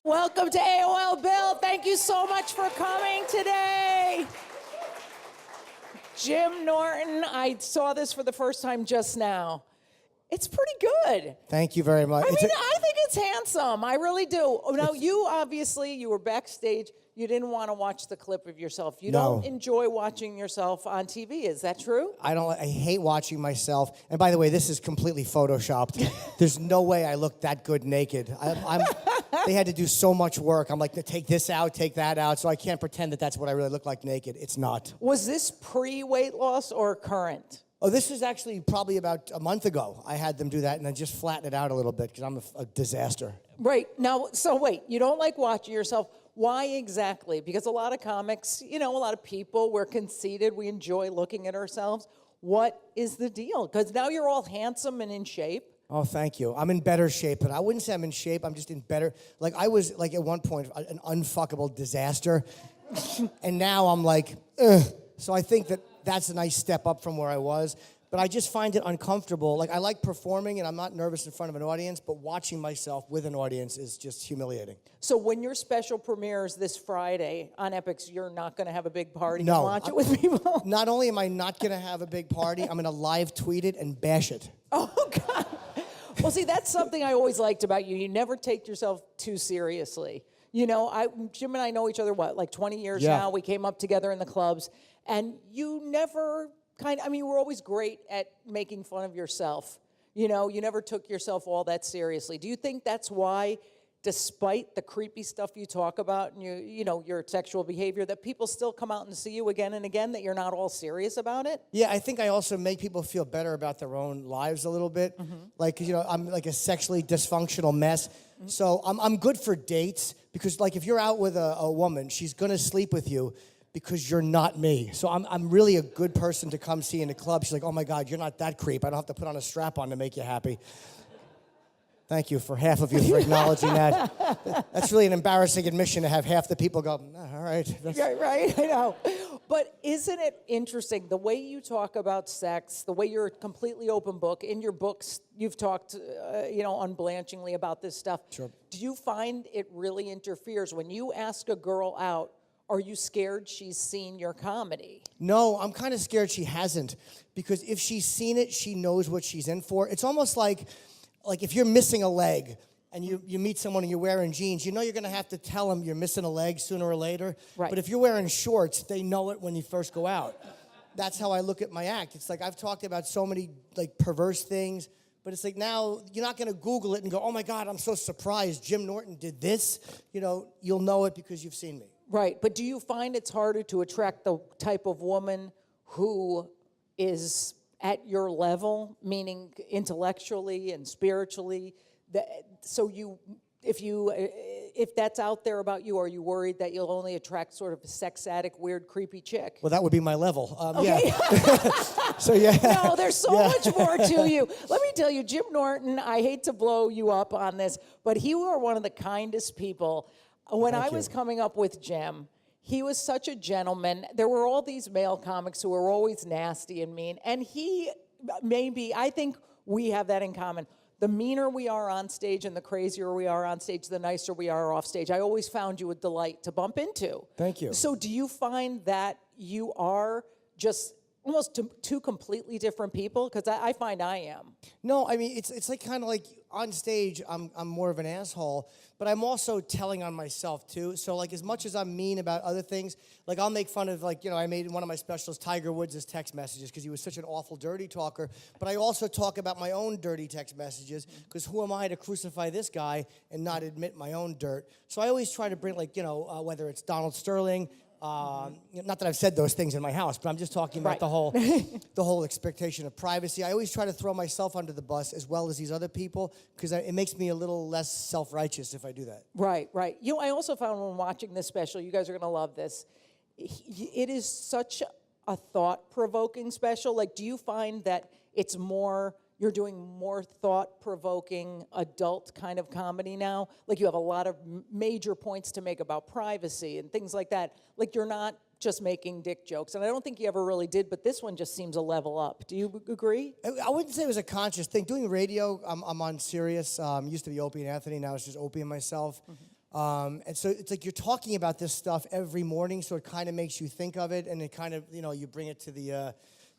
Welcome to AOL Build. Thank you so much for coming today. Jim Norton, I saw this for the first time just now. It's pretty good. Thank you very much. I think it's handsome. I really do. Now, you were backstage. You didn't want to watch the clip of yourself. You don't enjoy watching yourself on TV. Is that true? I hate watching myself. And by the way, this is completely photoshopped. There's no way I look that good naked. They had to do so much work. I'm like, take this out, take that out. So I can't pretend that that's what I really look like naked. It's not. Was this pre-weight loss or current? Oh, this is actually probably about a month ago. I had them do that, and I just flatten it out a little bit because I'm a disaster. Right. Now, so wait, you don't like watching yourself. Why exactly? Because a lot of comics, a lot of people, we're conceited. We enjoy looking at ourselves. What is the deal? Because now you're all handsome and in shape. Oh, thank you. I'm in better shape, but I wouldn't say I'm in shape. I'm just in better. Like, I was, like, at one point, an unfuckable disaster. And now I'm like, ugh. So I think that's a nice step up from where I was. But I just find it uncomfortable. Like, I like performing, and I'm not nervous in front of an audience, but watching myself with an audience is just humiliating. So when your special premieres this Friday on EPIX, you're not going to have a big party and watch it with people? Not only am I not going to have a big party, I'm going to live tweet it and bash it. Oh, God. Well, see, that's something I always liked about you. You never take yourself too seriously. Jim and I know each other, like 20 years now? We came up together in the clubs, and you never you were always great at making fun of yourself. You never took yourself all that seriously. Do you think that's why, despite the creepy stuff you talk about and your sexual behavior, that people still come out and see you again and again, that you're not all serious about it? Yeah, I think I also make people feel better about their own lives a little bit. Mm-hmm. Like, I'm like a sexually dysfunctional mess. Mm-hmm. So I'm good for dates because, like, if you're out with a woman, she's going to sleep with you because you're not me. So I'm really a good person to come see in the club. She's like, oh, my God, you're not that creep. I don't have to put on a strap on to make you happy. Thank you for half of you for acknowledging that. That's really an embarrassing admission to have half the people go, all right. Right, I know. But isn't it interesting, the way you talk about sex, the way you're a completely open book, in your books, you've talked, unblanchingly about this stuff. Sure. Do you find it really interferes? When you ask a girl out, are you scared she's seen your comedy? No, I'm kind of scared she hasn't. Because if she's seen it, she knows what she's in for. It's almost like if you're missing a leg and you meet someone and you're wearing jeans, you're going to have to tell them you're missing a leg sooner or later. Right. But if you're wearing shorts, they know it when you first go out. That's how I look at my act. It's like I've talked about so many perverse things, but it's like now you're not going to Google it and go, oh my God, I'm so surprised Jim Norton did this. You'll know it because you've seen me. Right, but do you find it's harder to attract the type of woman who is at your level, meaning intellectually and spiritually? If that's out there about you, are you worried that you'll only attract sort of a sex addict, weird, creepy chick? Well, that would be my level. Okay. Yeah. So, yeah. No, there's so much more to you. Let me tell you, Jim Norton, I hate to blow you up on this, but you are one of the kindest people. When I was coming up with Jim, he was such a gentleman. There were all these male comics who were always nasty and mean, and I think we have that in common. The meaner we are on stage and the crazier we are on stage, the nicer we are off stage. I always found you a delight to bump into. Thank you. So do you find that you are just almost two completely different people? Because I find I am. No, I mean, it's like kind of like on stage, I'm more of an asshole, but I'm also telling on myself too. So like as much as I'm mean about other things, like I'll make fun of I made in one of my specials Tiger Woods' text messages because he was such an awful dirty talker. But I also talk about my own dirty text messages because who am I to crucify this guy and not admit my own dirt? So I always try to bring whether it's Donald Sterling. Not that I've said those things in my house, but I'm just talking about the whole expectation of privacy. I always try to throw myself under the bus as well as these other people because it makes me a little less self-righteous if I do that. Right. I also found when watching this special, you guys are going to love this, it is such a thought-provoking special. Like, do you find that you're doing more thought-provoking adult kind of comedy now? Like you have a lot of major points to make about privacy and things like that. Like you're not just making dick jokes. And I don't think you ever really did, but this one just seems a level up. Do you agree? I wouldn't say it was a conscious thing. Doing radio, I'm on Sirius. Used to be Opie and Anthony, now it's just Opie and myself. Mm-hmm. And so it's like you're talking about this stuff every morning, so it kind of makes you think of it, and it kind of, you bring it to the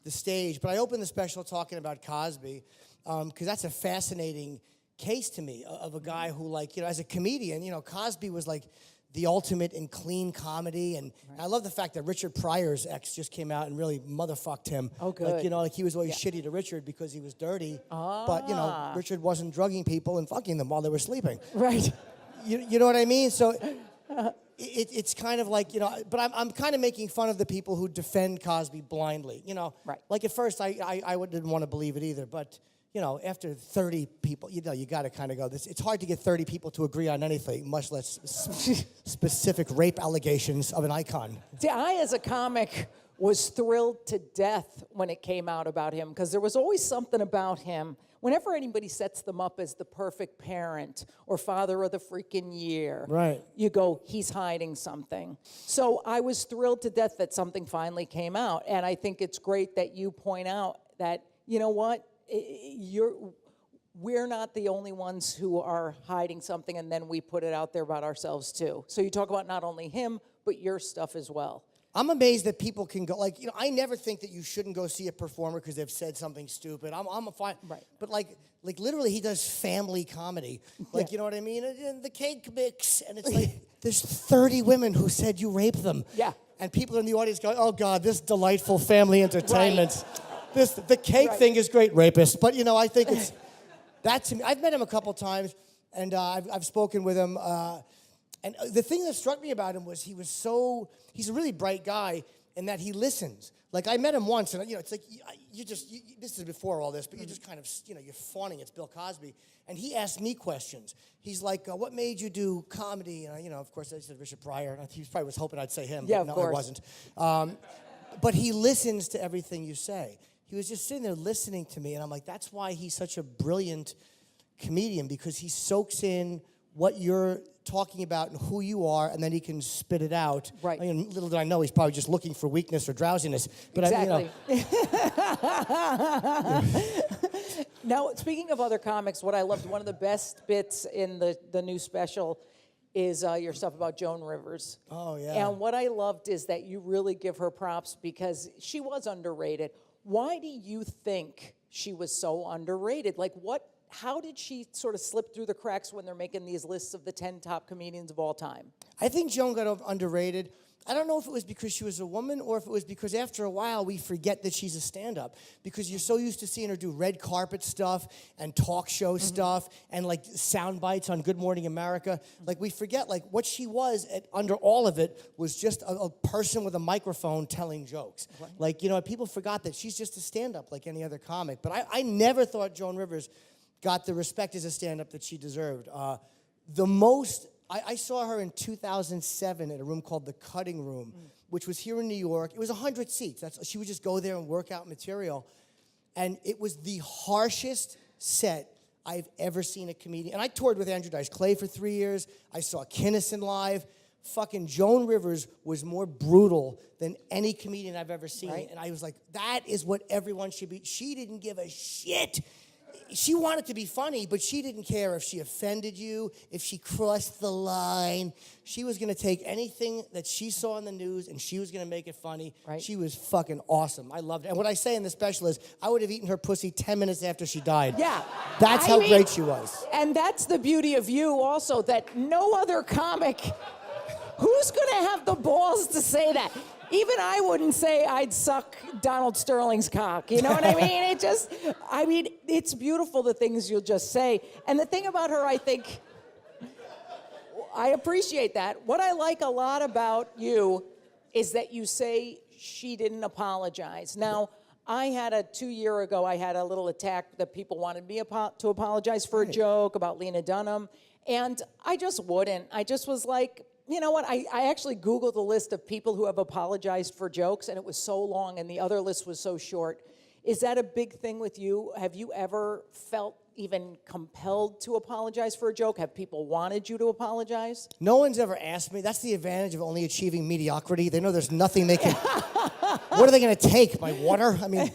stage. But I opened the special talking about Cosby, because that's a fascinating case to me of a guy who, like, as a comedian, Cosby was like the ultimate in clean comedy, and I love the fact that Richard Pryor's ex just came out and really motherfucked him. Oh, good. Like he was always shitty to Richard because he was dirty, but Richard wasn't drugging people and fucking them while they were sleeping. Right. You know what I mean? So it's kind of like, but I'm kind of making fun of the people who defend Cosby blindly. Right. Like at first I didn't want to believe it either, but after 30 people, you got to kind of go. It's hard to get 30 people to agree on anything, much less specific rape allegations of an icon. See, I, as a comic, was thrilled to death when it came out about him, because there was always something about him. Whenever anybody sets them up as the perfect parent or father of the freaking year, right, you go, he's hiding something. So I was thrilled to death that something finally came out. And I think it's great that you point out that, you know what, we're not the only ones who are hiding something, and then we put it out there about ourselves too. So you talk about not only him, but your stuff as well. I'm amazed that people can go, like, I never think that you shouldn't go see a performer because they've said something stupid. I'm a fine, right. But like literally he does family comedy. Like, you know what I mean? And the cake mix, and it's like, there's 30 women who said you raped them. Yeah. And people in the audience go, oh God, this delightful family entertainment. Right. The cake thing is great, rapist. But I think it's, that to me, I've met him a couple times, and I've spoken with him, and the thing that struck me about him was he's a really bright guy in that he listens. Like, I met him once, and it's like, this is before all this, but you just kind of, you're fawning, it's Bill Cosby. And he asked me questions. He's like, what made you do comedy? And, of course, I said Richard Pryor. And he probably was hoping I'd say him, but no, I wasn't. But he listens to everything you say. He was just sitting there listening to me, and I'm like, that's why he's such a brilliant comedian, because he soaks in what you're talking about and who you are, and then he can spit it out. Right. I mean, little did I know he's probably just looking for weakness or drowsiness. But exactly. Now, speaking of other comics, what I loved, one of the best bits in the new special is your stuff about Joan Rivers. Oh, yeah. And what I loved is that you really give her props because she was underrated. Why do you think she was so underrated? Like, how did she sort of slip through the cracks when they're making these lists of the 10 top comedians of all time? I think Joan got underrated. I don't know if it was because she was a woman or if it was because after a while we forget that she's a stand-up, because you're so used to seeing her do red carpet stuff and talk show stuff and like sound bites on Good Morning America. Like, we forget like what she was under all of it was just a person with a microphone telling jokes. Right. Like, people forgot that she's just a stand-up like any other comic. But I never thought Joan Rivers got the respect as a stand-up that she deserved. I saw her in 2007 at a room called The Cutting Room, which was here in New York. It was 100 seats. She would just go there and work out material. And it was the harshest set I've ever seen a comedian. And I toured with Andrew Dice Clay for 3 years. I saw Kinison live. Fucking Joan Rivers was more brutal than any comedian I've ever seen. Right. And I was like, that is what everyone should be. She didn't give a shit. She wanted to be funny, but she didn't care if she offended you, if she crossed the line. She was going to take anything that she saw in the news, and she was going to make it funny. Right. She was fucking awesome. I loved it. And what I say in the special is, I would have eaten her pussy 10 minutes after she died. Yeah. That's how great she was. And that's the beauty of you also, that no other comic, who's going to have the balls to say that? Even I wouldn't say I'd suck Donald Sterling's cock. You know what I mean? It's beautiful, the things you'll just say. And the thing about her, I think, I appreciate that. What I like a lot about you is that you say she didn't apologize. Now, 2 years ago, I had a little attack that people wanted me to apologize for a joke about Lena Dunham. And I just wouldn't. I just was like, you know what, I actually Googled the list of people who have apologized for jokes, and it was so long, and the other list was so short. Is that a big thing with you? Have you ever felt even compelled to apologize for a joke? Have people wanted you to apologize? No one's ever asked me. That's the advantage of only achieving mediocrity. They know there's nothing they can... What are they going to take? My water? I mean...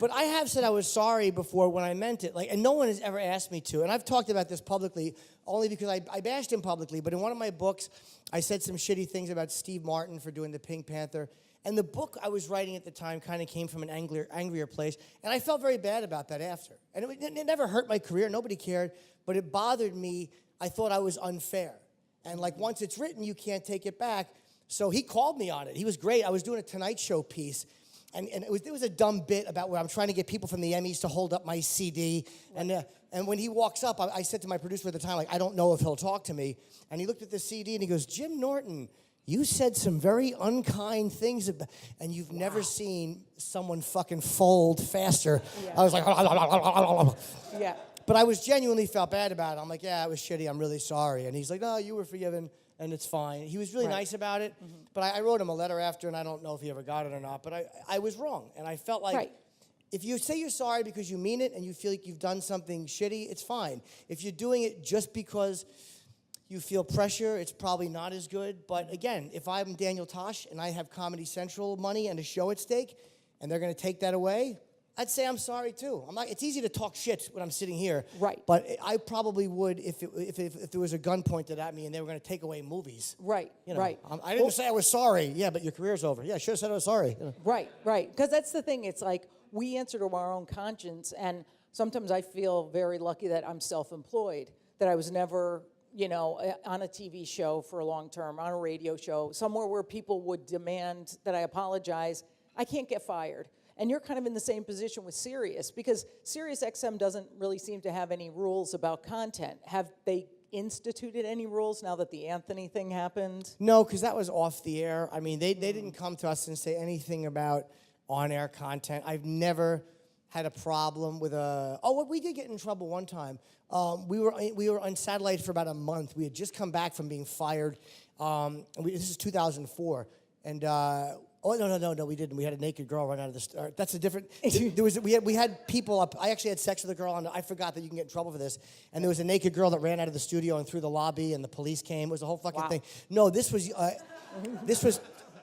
But I have said I was sorry before when I meant it. Like, and no one has ever asked me to. And I've talked about this publicly only because I bashed him publicly. But in one of my books, I said some shitty things about Steve Martin for doing the Pink Panther. And the book I was writing at the time kind of came from an angrier place. And I felt very bad about that after. And it never hurt my career. Nobody cared. But it bothered me. I thought I was unfair. And like once it's written, you can't take it back. So he called me on it. He was great. I was doing a Tonight Show piece. And it was a dumb bit about where I'm trying to get people from the Emmys to hold up my CD. And when he walks up, I said to my producer at the time, like, I don't know if he'll talk to me. And he looked at the CD and he goes, Jim Norton, you said some very unkind things about, and you've never seen someone fucking fold faster. Yeah. I was like, yeah. But I was genuinely felt bad about it. I'm like, yeah, it was shitty. I'm really sorry. And he's like, no, you were forgiven, and it's fine. He was really nice about it. Mm-hmm. But I wrote him a letter after, and I don't know if he ever got it or not. But I was wrong, and I felt like if you say you're sorry because you mean it and you feel like you've done something shitty, it's fine. If you're doing it just because you feel pressure, it's probably not as good. But again, if I'm Daniel Tosh and I have Comedy Central money and a show at stake, and they're going to take that away, I'd say I'm sorry too. I'm not. It's easy to talk shit when I'm sitting here, right? But I probably would if there was a gun pointed at me and they were going to take away movies, right? You know, right. I didn't say I was sorry. Yeah, but your career's over. Yeah, I should have said I was sorry. You know. Right, right. Because that's the thing. It's like we answer to our own conscience, and sometimes I feel very lucky that I'm self-employed, that I was never, you know, on a TV show for a long term, on a radio show, somewhere where people would demand that I apologize. I can't get fired. And you're kind of in the same position with Sirius, because Sirius XM doesn't really seem to have any rules about content. Have they instituted any rules now that the Anthony thing happened? No, because that was off the air. I mean, they didn't come to us and say anything about on-air content. I've never had a problem with a... Oh, we did get in trouble one time. We were on satellite for about a month. We had just come back from being fired. This is 2004. And... Oh, no, we didn't. We had a naked girl run out of the... that's a different... we had people up... I actually had sex with a girl, and I forgot that you can get in trouble for this. And there was a naked girl that ran out of the studio and through the lobby, and the police came. It was a whole fucking thing. No, this was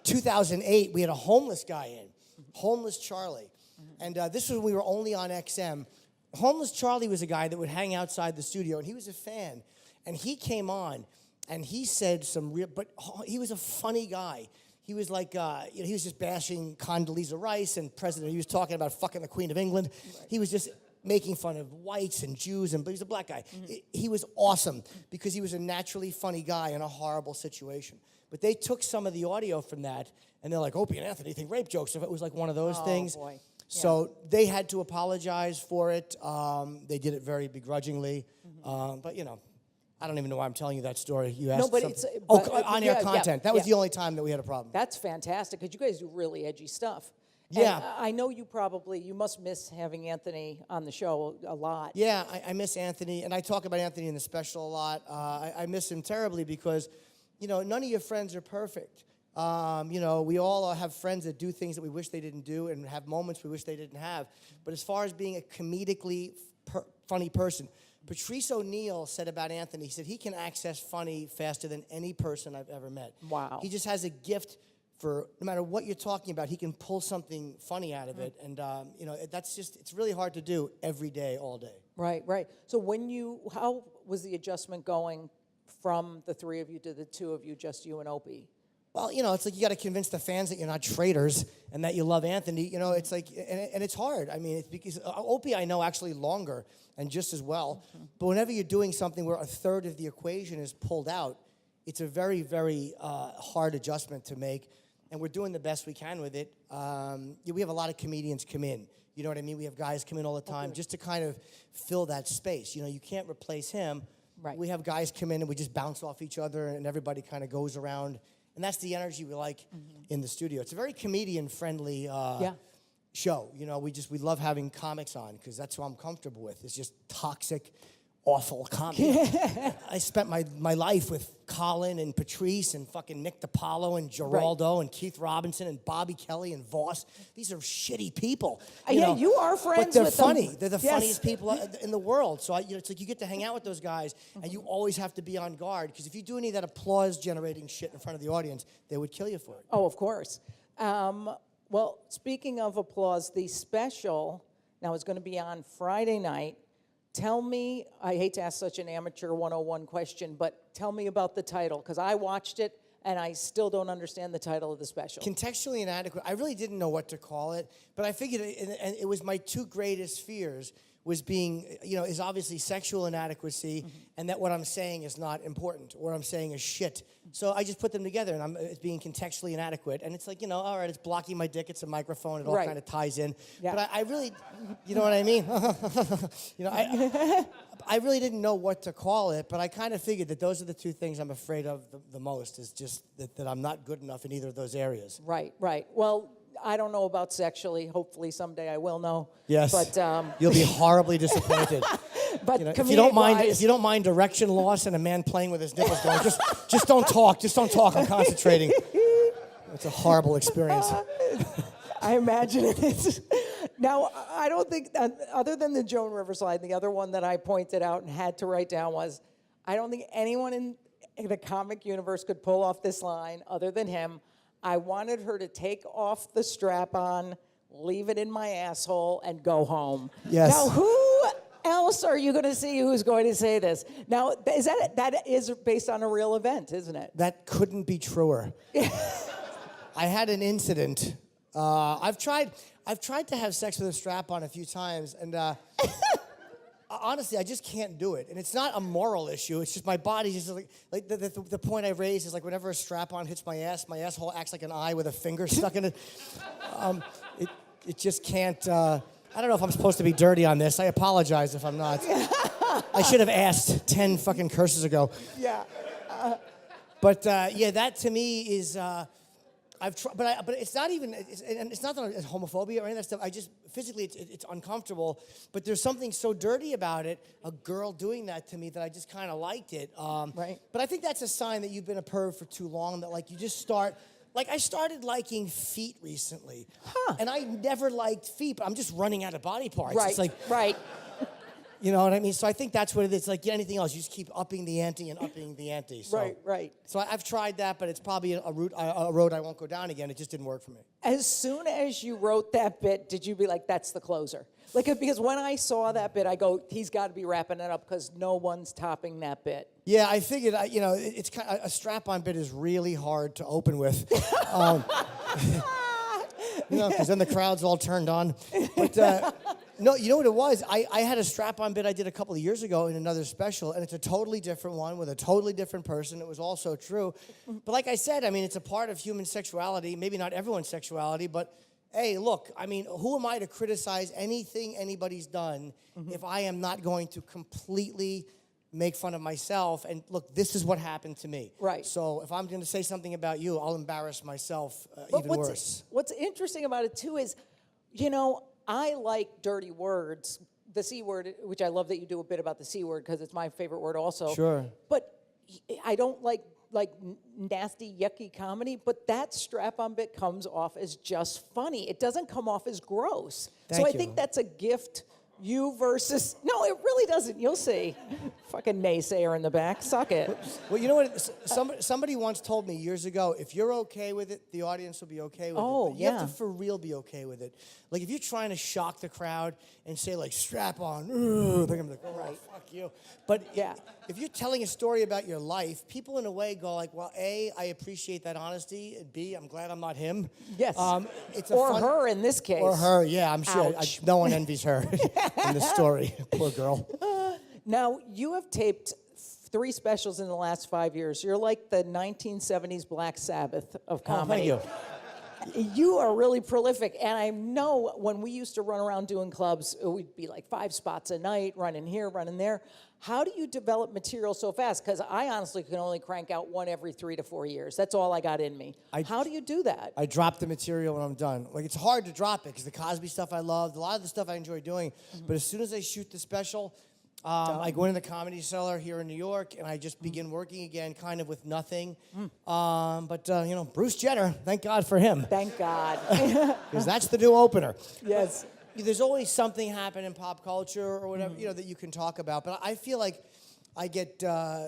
2008. We had a homeless guy in. Homeless Charlie. And this was when we were only on XM. Homeless Charlie was a guy that would hang outside the studio, and he was a fan. And he came on, and he said some real... But he was a funny guy. He was like, he was just bashing Condoleezza Rice and President. He was talking about fucking the Queen of England. Right. He was just making fun of whites and Jews, but he was a black guy. Mm-hmm. He was awesome because he was a naturally funny guy in a horrible situation. But they took some of the audio from that, and they're like, Opie and Anthony think rape jokes. If it was like one of those things. Boy. So they had to apologize for it. They did it very begrudgingly. Mm-hmm. But, you know. I don't even know why I'm telling you that story. You asked no, but something. it's... on-air content. That was the only time that we had a problem. That's fantastic, because you guys do really edgy stuff. Yeah. And I know you must miss having Anthony on the show a lot. Yeah, I miss Anthony, and I talk about Anthony in the special a lot. I miss him terribly because, you know, none of your friends are perfect. You know, we all have friends that do things that we wish they didn't do and have moments we wish they didn't have. But as far as being a comedically funny person... Patrice O'Neill said about Anthony, he said he can access funny faster than any person I've ever met. Wow. He just has a gift for, no matter what you're talking about, he can pull something funny out of it. And, you know, that's just, it's really hard to do every day, all day. Right, right. So how was the adjustment going from the three of you to the two of you, just you and Opie? Well, you know, it's like you got to convince the fans that you're not traitors and that you love Anthony. You know, it's like, and it's hard. I mean, it's because Opie I know actually longer and just as well. Mm-hmm. But whenever you're doing something where a third of the equation is pulled out, it's a very, very hard adjustment to make. And we're doing the best we can with it. We have a lot of comedians come in. You know what I mean? We have guys come in all the time just to kind of fill that space. You know, you can't replace him. Right. We have guys come in and we just bounce off each other and everybody kind of goes around. And that's the energy we like in the studio. It's a very comedian-friendly show. You know, we love having comics on because that's who I'm comfortable with. It's just toxic, awful comedy. I spent my life with Colin and Patrice and fucking Nick DiPaolo and Geraldo and Keith Robinson and Bobby Kelly and Voss. These are shitty people. You are friends with them. But they're funny. They're the funniest people in the world. So it's like you get to hang out with those guys, and you always have to be on guard because if you do any of that applause-generating shit in front of the audience, they would kill you for it. Oh, of course. Well, speaking of applause, the special Now, it's going to be on Friday night. Tell me, I hate to ask such an amateur 101 question, but tell me about the title, because I watched it, and I still don't understand the title of the special. Contextually Inadequate. I really didn't know what to call it, but I figured, and it was my two greatest fears, was being, is obviously sexual inadequacy, and that what I'm saying is not important, or what I'm saying is shit. So I just put them together, and it's being contextually inadequate. And it's like, all right, it's blocking my dick, it's a microphone, it all kind of ties in. Yeah. But I really, you know what I mean? I really didn't know what to call it, but I kind of figured that those are the two things I'm afraid of the most, is just that I'm not good enough in either of those areas. Right. Well, I don't know about sexually. Hopefully someday I will know. Yes. But you'll be horribly disappointed. But if you don't mind direction loss and a man playing with his nipples going, just don't talk. Just don't talk. I'm concentrating. It's a horrible experience. I imagine it is. Now, I don't think, other than the Joan Rivers slide, the other one that I pointed out and had to write down was, I don't think anyone in the comic universe could pull off this line other than him. I wanted her to take off the strap-on, leave it in my asshole, and go home. Yes. Now, who else are you going to see who's going to say this? Now, that is based on a real event, isn't it? That couldn't be truer. I had an incident. I've tried to have sex with a strap-on a few times, and honestly, I just can't do it. And it's not a moral issue. It's just my body just like the point I raised is like whenever a strap-on hits my asshole acts like an eye with a finger stuck in it. It just can't. I don't know if I'm supposed to be dirty on this. I apologize if I'm not. I should have asked 10 fucking curses ago. Yeah. But that to me is. I've tried, but it's not even. It's not that it's homophobia or any of that stuff. I just physically, it's uncomfortable. But there's something so dirty about it. A girl doing that to me that I just kind of liked it. Right. But I think that's a sign that you've been a perv for too long. That like you just start. Like I started liking feet recently, and I never liked feet. But I'm just running out of body parts. Right. It's like right. You know what I mean? So I think that's what it is. Like anything else, you just keep upping the ante and upping the ante. So, Right. So I've tried that, but it's probably a road I won't go down again. It just didn't work for me. As soon as you wrote that bit, did you be like, that's the closer? Like, because when I saw that bit, I go, he's got to be wrapping it up because no one's topping that bit. Yeah, I figured, it's kind of, a strap-on bit is really hard to open with. Because then the crowd's all turned on. But no, you know what it was? I had a strap-on bit I did a couple of years ago in another special, and it's a totally different one with a totally different person. It was also true. But like I said, I mean, it's a part of human sexuality. Maybe not everyone's sexuality, but hey, look, I mean, who am I to criticize anything anybody's done if I am not going to completely make fun of myself? And look, this is what happened to me. Right. So if I'm going to say something about you, I'll embarrass myself even worse. What's interesting about it, too, is, I like dirty words. The C word, which I love that you do a bit about the C word because it's my favorite word also. Sure. But I don't like nasty, yucky comedy, but that strap-on bit comes off as just funny. It doesn't come off as gross. Thank I you. think that's a gift. You versus... No, it really doesn't. You'll see. Fucking naysayer in the back. Suck it. Well, you know what? Somebody once told me years ago, if you're okay with it, the audience will be okay with it. But you have to for real be okay with it. Like, if you're trying to shock the crowd and say, like, strap on, they're going to be like, oh, right. Fuck you. But if you're telling a story about your life, people in a way go like, well, A, I appreciate that honesty, and B, I'm glad I'm not him. Yes. It's or her in this case. Or her, yeah, I'm sure. No one envies her in this story. Poor girl. Now, you have taped 3 specials in the last 5 years. You're like the 1970s Black Sabbath of comedy. Oh, thank you. You are really prolific, and I know when we used to run around doing clubs, it would be like 5 spots a night, running here, running there. How do you develop material so fast? Because I honestly can only crank out one every 3 to 4 years. That's all I got in me. How do you do that? I drop the material when I'm done. Like, it's hard to drop it because the Cosby stuff I loved, a lot of the stuff I enjoy doing, but as soon as I shoot the special, I go into the Comedy Cellar here in New York, and I just begin working again, kind of with nothing. But Bruce Jenner, thank God for him. Thank God. Because that's the new opener. Yes. There's always something happen in pop culture or whatever, that you can talk about. But I feel like I get,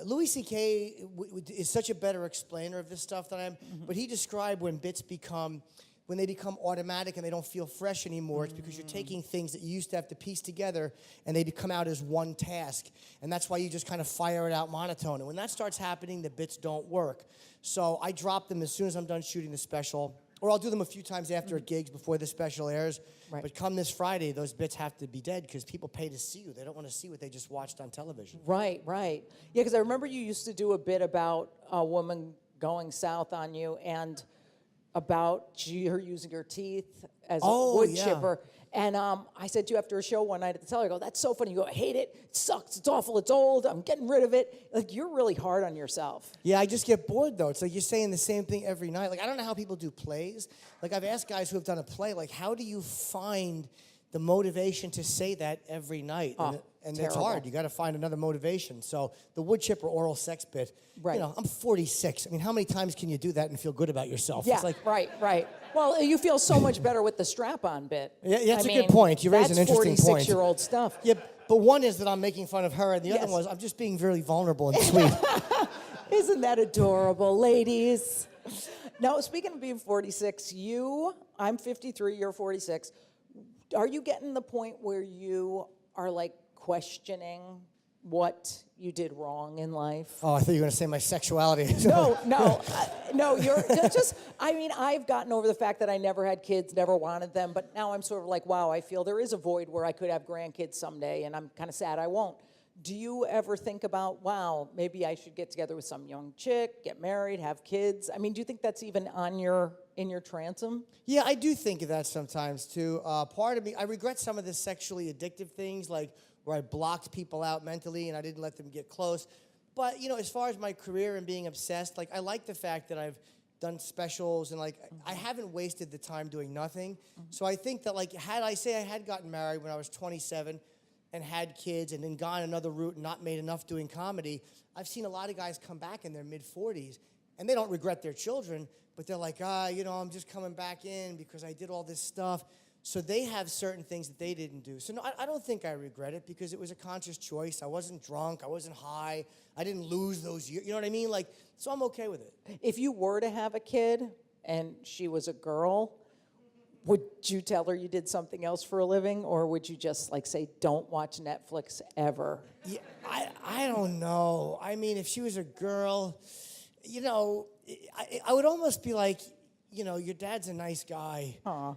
Louis C.K. is such a better explainer of this stuff than I am. But he described when bits become when they become automatic and they don't feel fresh anymore, it's because you're taking things that you used to have to piece together and they come out as one task. And that's why you just kind of fire it out monotone. And when that starts happening, the bits don't work. So I drop them as soon as I'm done shooting the special. Or I'll do them a few times after at gigs before the special airs. Right. But come this Friday, those bits have to be dead because people pay to see you. They don't want to see what they just watched on television. Right. Yeah, because I remember you used to do a bit about a woman going south on you and about her using her teeth as a wood chipper. And I said to you after a show one night at the cellar, I go, that's so funny. You go, I hate it. It sucks. It's awful. It's old. I'm getting rid of it. Like, you're really hard on yourself. Yeah, I just get bored, though. It's like you're saying the same thing every night. Like, I don't know how people do plays. Like, I've asked guys who have done a play, like, how do you find the motivation to say that every night? And it's hard. You got to find another motivation. So the wood chipper oral sex bit, right. You know, I'm 46. I mean, how many times can you do that and feel good about yourself? Yeah, it's like, right. Well, you feel so much better with the strap-on bit. Yeah, that's a good point. You raise an interesting point. That's 46-year-old stuff. Yeah, but one is that I'm making fun of her, and the other one is I'm just being very vulnerable and sweet. Isn't that adorable, ladies? Now, speaking of being 46, I'm 53, you're 46. Are you getting the point where you are, like, questioning what you did wrong in life? Oh, I thought you were going to say my sexuality. No, you're just, I mean, I've gotten over the fact that I never had kids, never wanted them, but now I'm sort of like, wow, I feel there is a void where I could have grandkids someday, and I'm kind of sad I won't. Do you ever think about, wow, maybe I should get together with some young chick, get married, have kids? I mean, do you think that's even in your transom? Yeah, I do think of that sometimes, too. Part of me, I regret some of the sexually addictive things, like where I blocked people out mentally and I didn't let them get close. But, you know, as far as my career and being obsessed, like, I like the fact that I've done specials and, like, I haven't wasted the time doing nothing. So I think that, like, had I had gotten married when I was 27 and had kids and then gone another route and not made enough doing comedy, I've seen a lot of guys come back in their mid-40s and they don't regret their children, but they're like, you know, I'm just coming back in because I did all this stuff. So they have certain things that they didn't do. So no, I don't think I regret it because it was a conscious choice. I wasn't drunk. I wasn't high. I didn't lose those years. You know what I mean? Like, so I'm okay with it. If you were to have a kid and she was a girl, would you tell her you did something else for a living, or would you just, like, say, don't watch Netflix ever? Yeah, I don't know. I mean, if she was a girl, you know, I would almost be like, you know, your dad's a nice guy. Aw.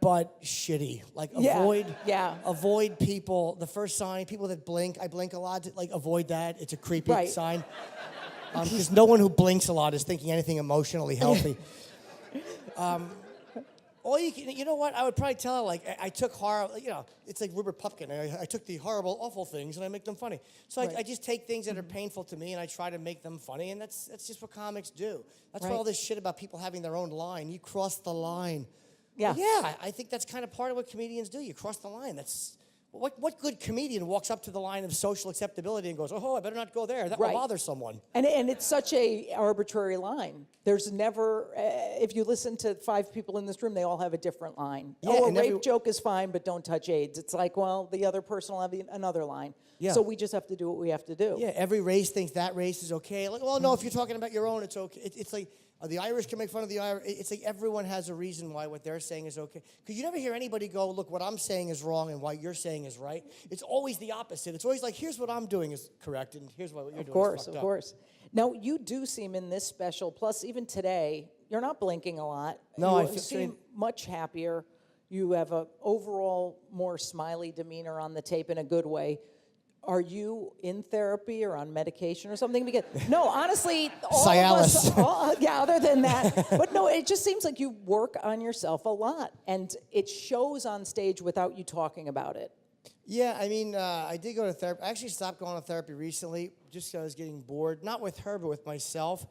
But shitty. Like, avoid people. The first sign, people that blink. I blink a lot. Like, avoid that. It's a creepy sign. Because no one who blinks a lot is thinking anything emotionally healthy. Or you know what? I would probably tell her, like, I took horrible, you know, it's like Rupert Pupkin. I took the horrible, awful things and I make them funny. So I just take things that are painful to me and I try to make them funny, and that's just what comics do. That's why all this shit about people having their own line. You cross the line. Yeah. Yeah, I think that's kind of part of what comedians do. You cross the line. That's what good comedian walks up to the line of social acceptability and goes, oh, I better not go there. That will bother someone. And it's such a arbitrary line. There's never, if you listen to 5 people in this room, they all have a different line. Yeah, a rape joke is fine, but don't touch AIDS. It's like, well, the other person will have another line. Yeah. So we just have to do what we have to do. Yeah, every race thinks that race is okay. Like, well, no, if you're talking about your own, it's okay. It's like, the Irish can make fun of the Irish. It's like everyone has a reason why what they're saying is okay. Because you never hear anybody go, look, what I'm saying is wrong and what you're saying is right. It's always the opposite. It's always like, here's what I'm doing is correct, and here's what you're doing is fucked up. Of course. Now, you do seem in this special, plus even today, you're not blinking a lot. No, you seem much happier. You have an overall more smiley demeanor on the tape in a good way. Are you in therapy or on medication or something? Because no, honestly, all Cialis. of us, other than that. But no, it just seems like you work on yourself a lot, and it shows on stage without you talking about it. Yeah, I mean, I did go to therapy. I actually stopped going to therapy recently just because I was getting bored. Not with her, but with myself.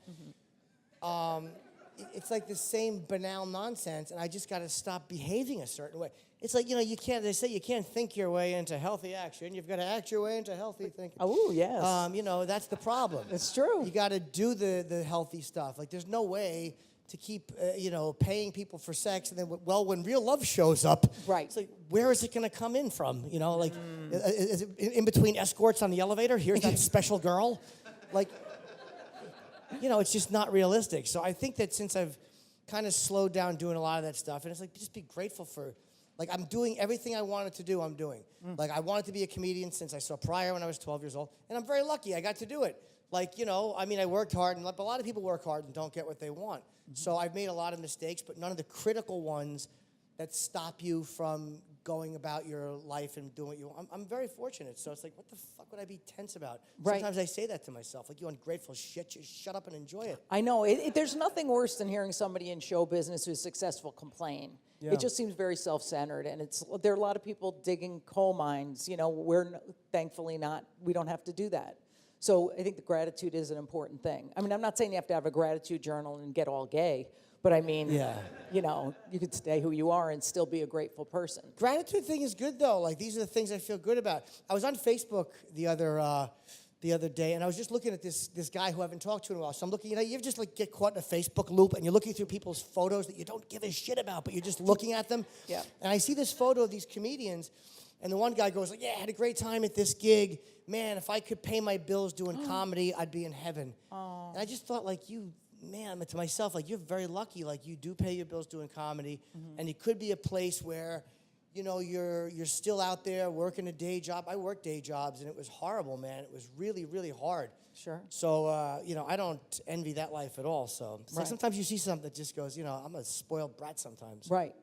It's like the same banal nonsense, and I just got to stop behaving a certain way. It's like, you know, they say you can't think your way into healthy action. You've got to act your way into healthy thinking. Oh, yes. You know, that's the problem. It's true. You got to do the healthy stuff. Like, there's no way to keep, you know, paying people for sex, and then, well, when real love shows up, it's like, where is it going to come in from? You know, like, is it in between escorts on the elevator? Here's that special girl. Like, you know, it's just not realistic. So I think that since I've kind of slowed down doing a lot of that stuff. And it's like, just be grateful for, like, I'm doing everything I wanted to do, I'm doing. Like, I wanted to be a comedian since I saw Pryor when I was 12 years old. And I'm very lucky I got to do it. Like, you know, I mean, I worked hard, but a lot of people work hard and don't get what they want. So I've made a lot of mistakes, but none of the critical ones that stop you from going about your life and doing what you want. I'm very fortunate. So it's like, what the fuck would I be tense about? Right. Sometimes I say that to myself, like, you ungrateful shit, just shut up and enjoy it. I know. There's nothing worse than hearing somebody in show business who's successful complain. Yeah. It just seems very self-centered, and there are a lot of people digging coal mines. You know, thankfully we don't have to do that. So I think the gratitude is an important thing. I mean, I'm not saying you have to have a gratitude journal and get all gay, but I mean, you know, you could stay who you are and still be a grateful person. Gratitude thing is good, though. Like, these are the things I feel good about. I was on Facebook the other day, and I was just looking at this guy who I haven't talked to in a while. So I'm looking, you know, you just like get caught in a Facebook loop, and you're looking through people's photos that you don't give a shit about, but you're just looking at them. Yeah. And I see this photo of these comedians, and the one guy goes like, yeah, I had a great time at this gig. Man, if I could pay my bills doing comedy, I'd be in heaven. Oh. And I just thought, like, man, to myself, like, you're very lucky. Like, you do pay your bills doing comedy, and it could be a place where, you know, you're still out there working a day job. I worked day jobs, and it was horrible, man. It was really, really hard. Sure. So, you know, I don't envy that life at all. So it's like Right. sometimes you see something that just goes, you know, I'm a spoiled brat sometimes. Right.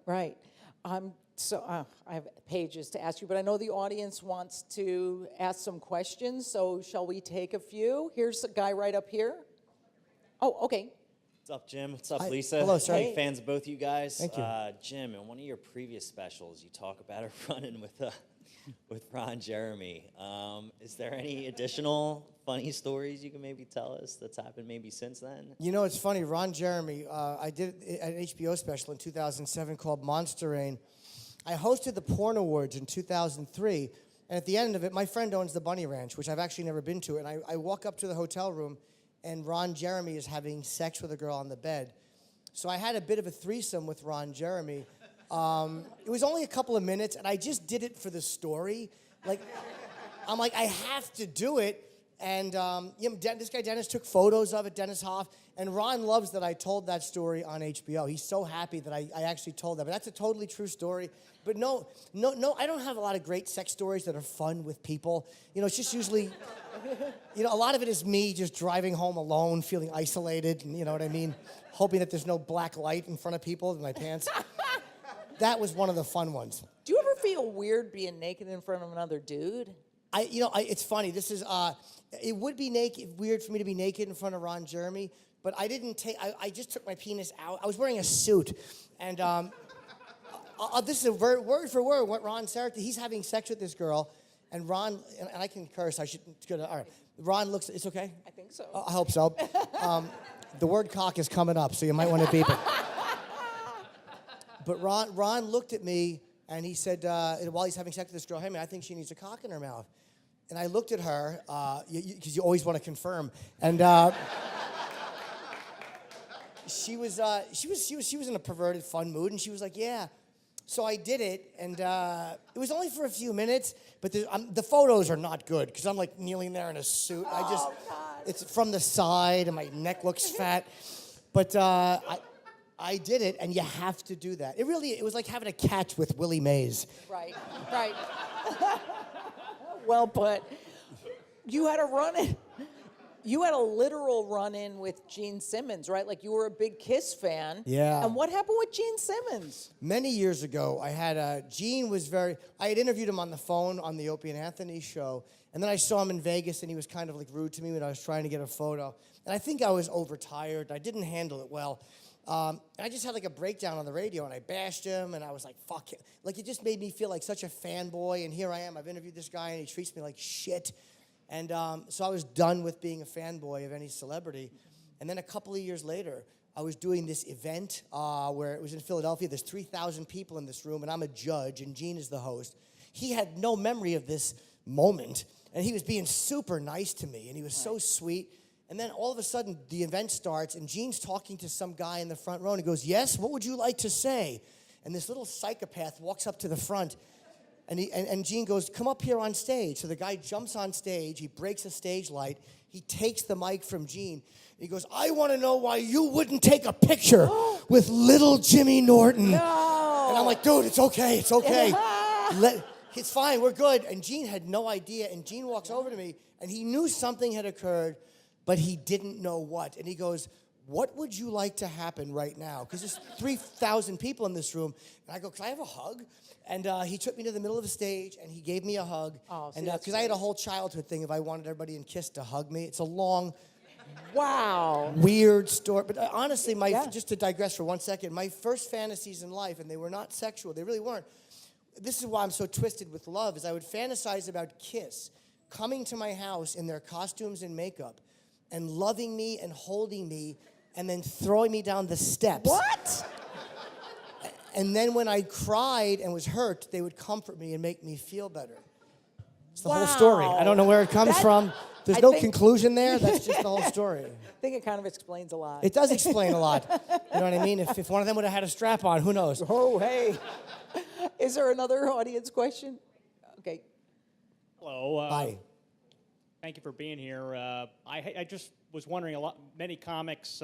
I have pages to ask you, but I know the audience wants to ask some questions, so shall we take a few? Here's a guy right up here. Oh, okay. What's up, Jim? What's up, Hi. Lisa? Hello, sir. Big fans of both you guys. Thank you. Jim, in one of your previous specials, you talk about a run-in with Ron Jeremy. Is there any additional funny stories you can maybe tell us that's happened maybe since then? You know, it's funny. Ron Jeremy, I did an HBO special in 2007 called Monster Rain. I hosted the Porn Awards in 2003, and at the end of it, my friend owns the Bunny Ranch, which I've actually never been to, and I walk up to the hotel room, and Ron Jeremy is having sex with a girl on the bed. So I had a bit of a threesome with Ron Jeremy. It was only a couple of minutes, and I just did it for the story. Like, I'm like, I have to do it. And you know, this guy Dennis took photos of it, Dennis Hoff, and Ron loves that I told that story on HBO. He's so happy that I actually told that. But that's a totally true story. But no, I don't have a lot of great sex stories that are fun with people. You know, it's just usually, you know, a lot of it is me just driving home alone, feeling isolated, and you know what I mean? Hoping that there's no black light in front of people in my pants. That was one of the fun ones. Do you ever feel weird being naked in front of another dude? It's funny. This is, it would be weird for me to be naked in front of Ron Jeremy, but I didn't take, I just took my penis out. I was wearing a suit, and this is a word for word what Ron said. He's having sex with this girl, and Ron, and I can curse, I should, it's good, all right. Ron looks, it's okay? I think so. I hope so. The word cock is coming up, so you might want to beep it. But Ron looked at me, and he said, while he's having sex with this girl, hey, man, I think she needs a cock in her mouth. And I looked at her, because you always want to confirm, and she was in a perverted, fun mood, and she was like, yeah. So I did it, and it was only for a few minutes, but the photos are not good, because I'm like kneeling there in a suit. God. It's from the side, and my neck looks fat. But I did it, and you have to do that. It was like having a catch with Willie Mays. Right. Well put. You had a run-in. You had a literal run-in with Gene Simmons, right? Like you were a big Kiss fan. Yeah. And what happened with Gene Simmons? Many years ago, I had Gene was I had interviewed him on the phone on the Opie and Anthony show, and then I saw him in Vegas, and he was kind of like rude to me when I was trying to get a photo. And I think I was overtired. I didn't handle it well. And I just had like a breakdown on the radio, and I bashed him, and I was like, fuck him. Like, it just made me feel like such a fanboy, and here I am. I've interviewed this guy, and he treats me like shit. And so I was done with being a fanboy of any celebrity. And then a couple of years later, I was doing this event where it was in Philadelphia. There's 3,000 people in this room, and I'm a judge, and Gene is the host. He had no memory of this moment, and he was being super nice to me, and he was so sweet. And then all of a sudden, the event starts, and Gene's talking to some guy in the front row, and he goes, yes, what would you like to say? And this little psychopath walks up to the front, and Gene goes, come up here on stage. So the guy jumps on stage, he breaks a stage light, he takes the mic from Gene. He goes, I want to know why you wouldn't take a picture with little Jimmy Norton. No. And I'm like, dude, it's okay. It's fine. We're good. And Gene had no idea. And Gene walks over to me, and he knew something had occurred, but he didn't know what. And he goes, what would you like to happen right now? Because there's 3,000 people in this room. And I go, can I have a hug? And he took me to the middle of the stage, and he gave me a hug. Oh, see, and because I had a whole childhood thing, if I wanted everybody in KISS to hug me, it's a long, weird story. But honestly, just to digress for 1 second, my first fantasies in life, and they were not sexual, they really weren't. This is why I'm so twisted with love, is I would fantasize about KISS coming to my house in their costumes and makeup and loving me and holding me and then throwing me down the steps. What? And then when I cried and was hurt, they would comfort me and make me feel better. It's the whole story. I don't know where it comes from. There's no conclusion there. That's just the whole story. I think it kind of explains a lot. It does explain a lot. You know what I mean? If one of them would have had a strap on, who knows? Oh, hey. Is there another audience question? Okay. Hello. Hi. Thank you for being here. I just was wondering, many comics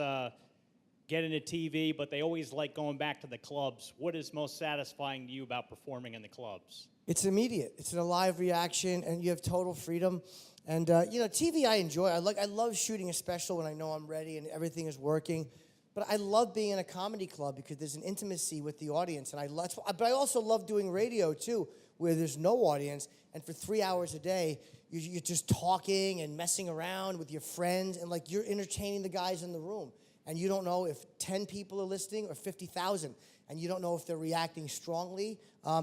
get into TV, but they always like going back to the clubs. What is most satisfying to you about performing in the clubs? It's immediate. It's a live reaction, and you have total freedom. And TV I enjoy. I love shooting a special when I know I'm ready and everything is working. But I love being in a comedy club because there's an intimacy with the audience, but I also love doing radio too, where there's no audience, and for 3 hours a day, you're just talking and messing around with your friends, and like you're entertaining the guys in the room, and you don't know if 10 people are listening or 50,000, and you don't know if they're reacting strongly.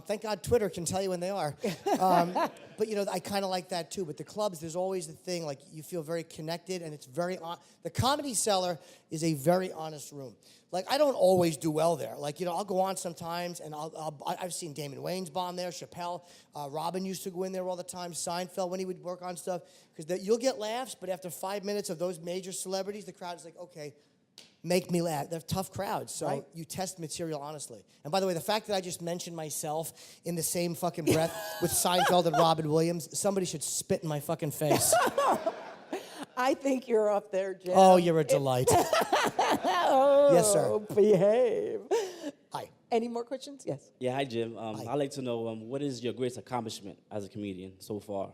Thank God Twitter can tell you when they are. But I kind of like that too. But the clubs, there's always the thing, like you feel very connected, and it's very the Comedy Cellar is a very honest room. Like I don't always do well there. Like I'll go on sometimes, and I've seen Damon Wayans bomb there, Chappelle, Robin used to go in there all the time, Seinfeld when he would work on stuff, because you'll get laughs, but after 5 minutes of those major celebrities, the crowd is like, okay, make me laugh. They're tough crowds, so you test material honestly. And by the way, the fact that I just mentioned myself in the same fucking breath with Seinfeld and Robin Williams, somebody should spit in my fucking face. I think you're up there, Jim. Oh, you're a delight. Yes, sir. Behave. Hi. Any more questions? Yes. Yeah, hi, Jim. I'd like to know what is your greatest accomplishment as a comedian so far?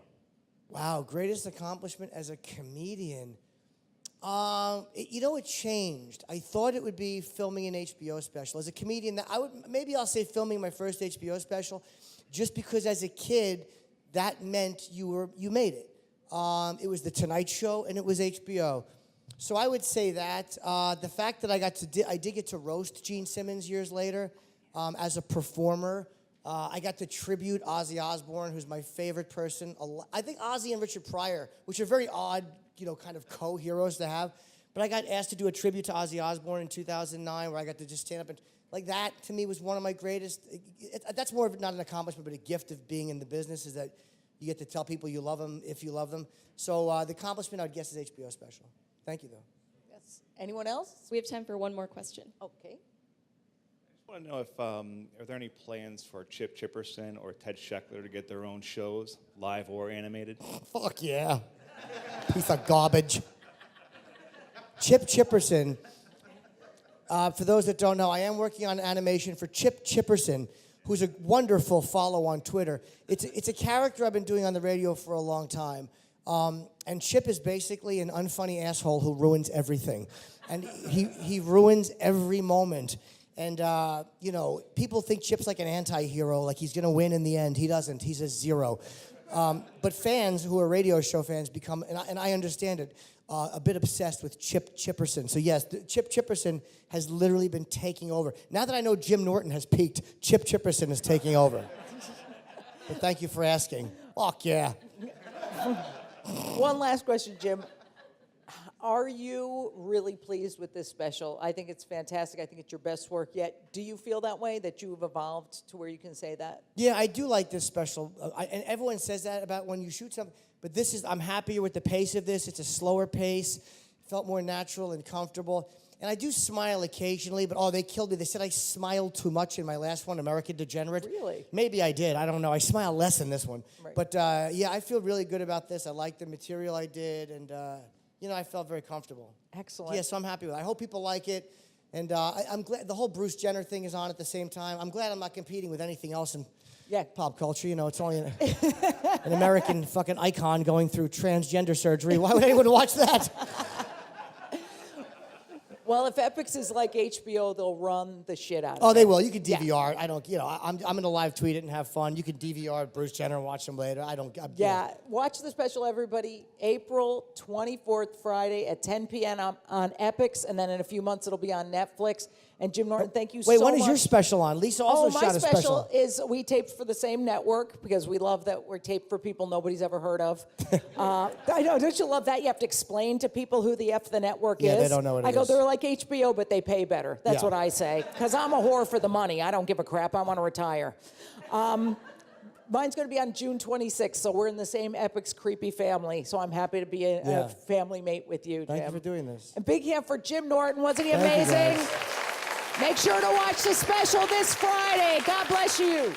Wow, greatest accomplishment as a comedian. It changed. I thought it would be filming an HBO special. As a comedian, I'll say filming my first HBO special, just because as a kid, that meant you made it. It was The Tonight Show, and it was HBO. So I would say that. The fact that I did get to roast Gene Simmons years later as a performer. I got to tribute Ozzy Osbourne, who's my favorite person. I think Ozzy and Richard Pryor, which are very odd, kind of co-heroes to have. But I got asked to do a tribute to Ozzy Osbourne in 2009, where I got to just stand up and, like, that to me was one of my greatest. That's more of not an accomplishment, but a gift of being in the business, is that you get to tell people you love them if you love them. So the accomplishment, I would guess, is HBO special. Thank you, though. Yes. Anyone else? We have time for one more question. Okay. I want to know if are there any plans for Chip Chipperson or Ted Scheckler to get their own shows, live or animated? Fuck yeah. Piece of garbage. Chip Chipperson. For those that don't know, I am working on animation for Chip Chipperson, who's a wonderful follow on Twitter. It's a character I've been doing on the radio for a long time. And Chip is basically an unfunny asshole who ruins everything. And he ruins every moment. And, people think Chip's like an anti-hero, like he's going to win in the end. He doesn't. He's a zero. But fans who are radio show fans become, and I understand it, a bit obsessed with Chip Chipperson. So, yes, Chip Chipperson has literally been taking over. Now that I know Jim Norton has peaked, Chip Chipperson is taking over. But thank you for asking. Fuck yeah. One last question, Jim. Are you really pleased with this special? I think it's fantastic. I think it's your best work yet. Do you feel that way, that you've evolved to where you can say that? Yeah, I do like this special. And everyone says that about when you shoot something. But I'm happier with the pace of this. It's a slower pace. Felt more natural and comfortable. And I do smile occasionally, but they killed me. They said I smiled too much in my last one, American Degenerate. Really? Maybe I did. I don't know. I smile less in this one. Right. But, I feel really good about this. I like the material I did, and I felt very comfortable. Excellent. Yeah, so I'm happy with it. I hope people like it. And I'm glad the whole Bruce Jenner thing is on at the same time. I'm glad I'm not competing with anything else in pop culture. It's only an American fucking icon going through transgender surgery. Why would anyone watch that? Well, if EPIX is like HBO, they'll run the shit out of it. Oh, they will. You can DVR it. I don't, I'm going to live tweet it and have fun. You can DVR Bruce Jenner and watch them later. Watch the special, everybody. April 24th, Friday at 10 p.m. on EPIX, and then in a few months it'll be on Netflix. And Jim Norton, thank you so much. Wait, when is your special on? Lisa also shot a special. My special is we taped for the same network because we love that we're taped for people nobody's ever heard of. I know, don't you love that? You have to explain to people who the F the network is. Yeah, they don't know what it is. I go, they're like HBO, but they pay better. That's Yeah. what I say. Because I'm a whore for the money. I don't give a crap. I want to retire. Mine's going to be on June 26th, so we're in the same EPIX creepy family. So I'm happy to be a family mate with you, Jim. Thank you for doing this. A big hand for Jim Norton. Wasn't he Thank you, amazing? guys. Make sure to watch the special this Friday. God bless you.